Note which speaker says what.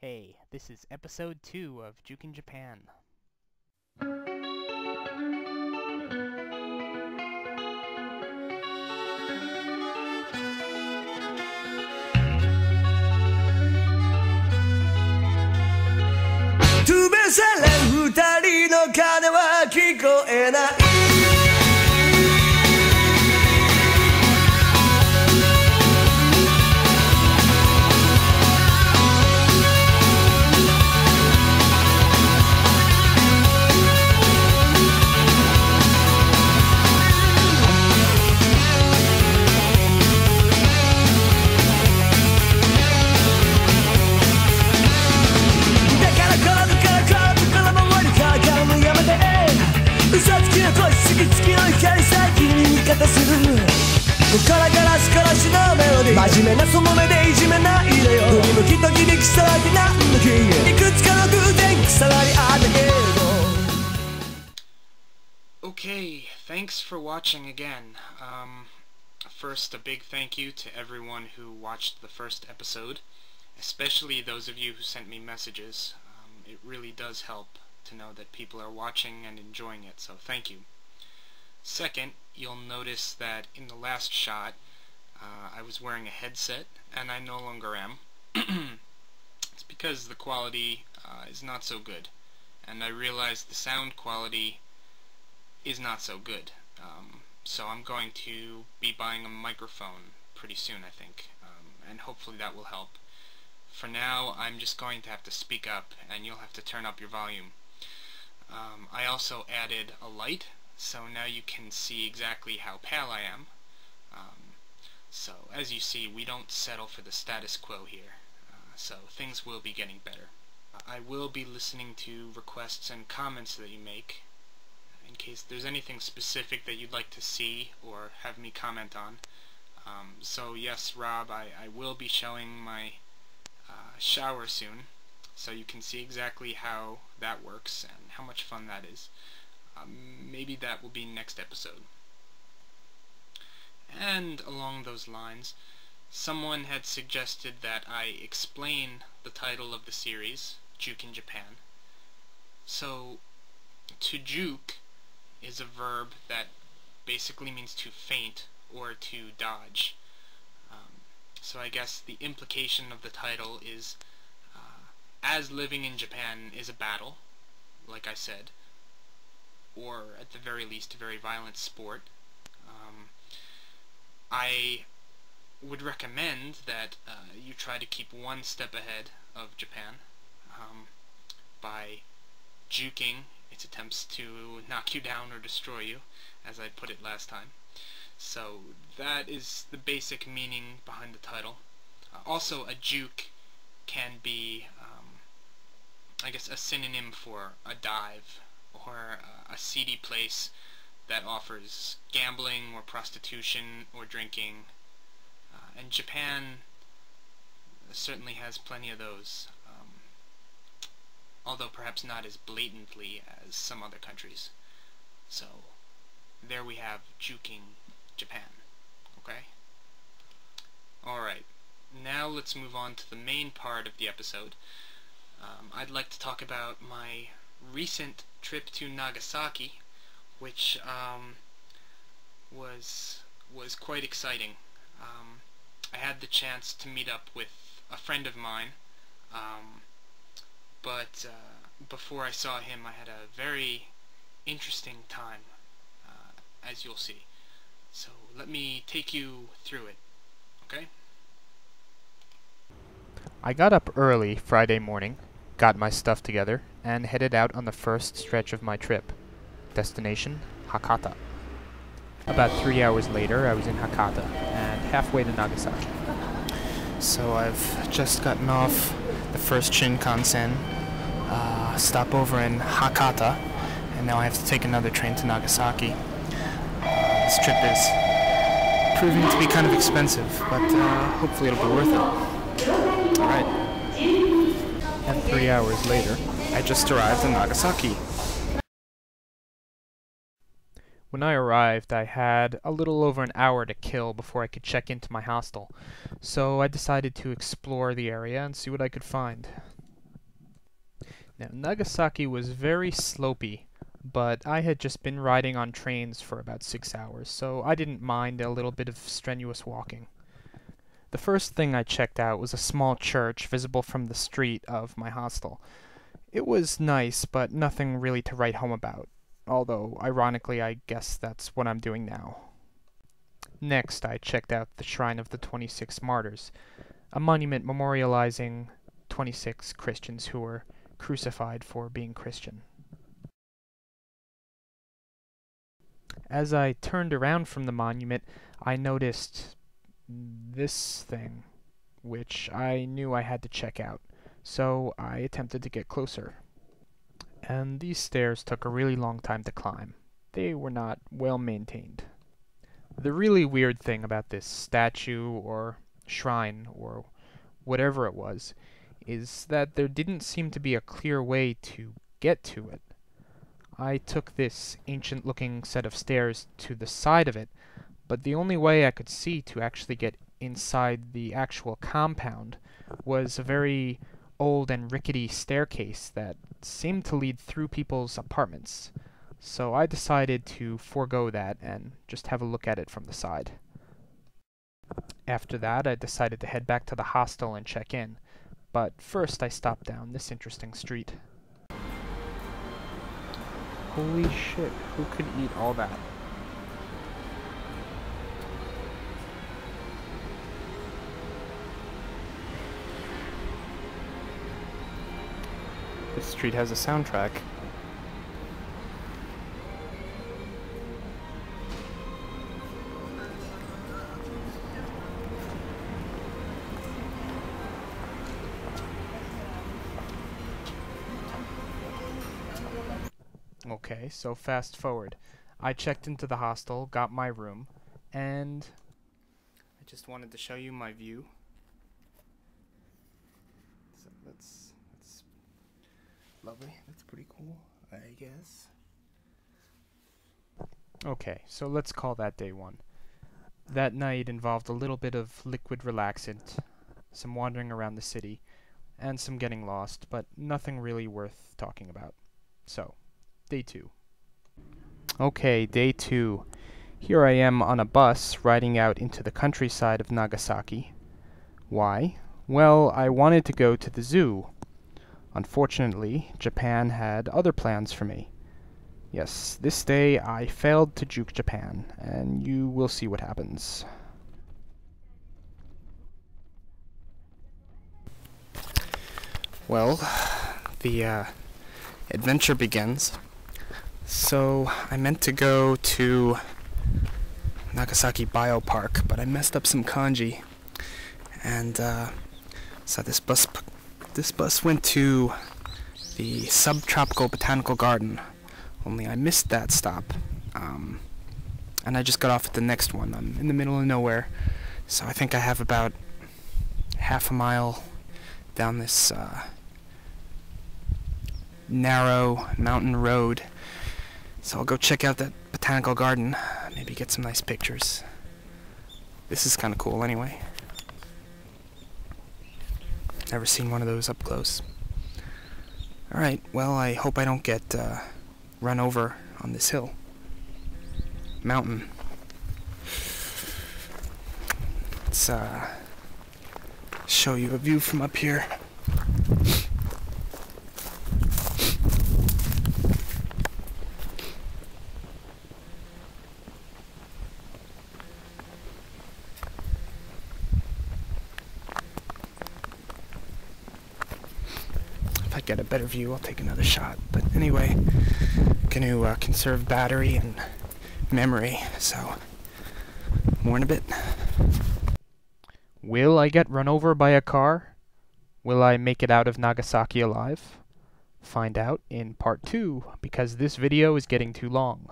Speaker 1: Hey, this is episode 2 of Jukin Japan.
Speaker 2: Okay, thanks for watching again. First, a big thank you to everyone who watched the first episode, especially those of you who sent me messages. It really does help to know that people are watching and enjoying it, so thank you. Second, you'll notice that in the last shot, I was wearing a headset, and I no longer am. It's because the quality is not so good, and I realized the sound quality is not so good. So I'm going to be buying a microphone pretty soon, I think, and hopefully that will help. For now, I'm just going to have to speak up, and you'll have to turn up your volume. I also added a light, so now you can see exactly how pale I am. So, as you see, we don't settle for the status quo here, so things will be getting better. I will be listening to requests and comments that you make, in case there's anything specific that you'd like to see or have me comment on. So yes, Rob, I will be showing my shower soon, so you can see exactly how that works and how much fun that is. Maybe that will be next episode. And along those lines, someone had suggested that I explain the title of the series, Jukin Japan. So, to juke is a verb that basically means to feint or to dodge. So I guess the implication of the title is, as living in Japan is a battle, like I said, or at the very least a very violent sport, I would recommend that you try to keep one step ahead of Japan by juking its attempts to knock you down or destroy you, as I put it last time. So that is the basic meaning behind the title. Also, a juke can be, I guess, a synonym for a dive, or a seedy place that offers gambling or prostitution or drinking. And Japan certainly has plenty of those, although perhaps not as blatantly as some other countries. So, there we have juking Japan. Okay? Alright, now let's move on to the main part of the episode. I'd like to talk about my recent trip to Nagasaki, which was quite exciting. I had the chance to meet up with a friend of mine, but before I saw him I had a very interesting time, as you'll see. So let me take you through it, okay?
Speaker 1: I got up early Friday morning, got my stuff together, and headed out on the first stretch of my trip. Destination, Hakata. About 3 hours later, I was in Hakata, and halfway to Nagasaki. So I've just gotten off the first Shinkansen, stopover in Hakata, and now I have to take another train to Nagasaki. This trip is proving to be kind of expensive, but hopefully it'll be worth it. Alright. And 3 hours later, I just arrived in Nagasaki. When I arrived, I had a little over an hour to kill before I could check into my hostel, so I decided to explore the area and see what I could find. Now, Nagasaki was very slopey, but I had just been riding on trains for about 6 hours, so I didn't mind a little bit of strenuous walking. The first thing I checked out was a small church visible from the street of my hostel. It was nice, but nothing really to write home about, although, ironically, I guess that's what I'm doing now. Next, I checked out the Shrine of the 26 Martyrs, a monument memorializing 26 Christians who were crucified for being Christian. As I turned around from the monument, I noticed this thing, which I knew I had to check out, so I attempted to get closer. And these stairs took a really long time to climb. They were not well maintained. The really weird thing about this statue or shrine or whatever it was is that there didn't seem to be a clear way to get to it. I took this ancient-looking set of stairs to the side of it, but the only way I could see to actually get inside the actual compound was a very old and rickety staircase that seemed to lead through people's apartments. So I decided to forego that and just have a look at it from the side. After that, I decided to head back to the hostel and check in. But first I stopped down this interesting street. Holy shit, who could eat all that? This street has a soundtrack. Okay, so fast forward. I checked into the hostel, got my room, and I just wanted to show you my view. So that's lovely. That's pretty cool, I guess. Okay, so let's call that day one. That night involved a little bit of liquid relaxant, some wandering around the city, and some getting lost, but nothing really worth talking about. So, day 2. Okay, day 2. Here I am on a bus riding out into the countryside of Nagasaki. Why? Well, I wanted to go to the zoo. Unfortunately, Japan had other plans for me. Yes, this day I failed to juke Japan, and you will see what happens. Well, the adventure begins. So, I meant to go to Nagasaki Biopark, but I messed up some kanji. And, so this bus went to the Subtropical Botanical Garden. Only I missed that stop. And I just got off at the next one. I'm in the middle of nowhere. So I think I have about half a mile down this, narrow mountain road. So I'll go check out that botanical garden, maybe get some nice pictures. This is kind of cool anyway. Never seen one of those up close. Alright, well, I hope I don't get run over on this hill. Mountain. Let's show you a view from up here. If I get a better view, I'll take another shot. But anyway, I'm gonna conserve battery and memory, so more in a bit. Will I get run over by a car? Will I make it out of Nagasaki alive? Find out in part 2, because this video is getting too long.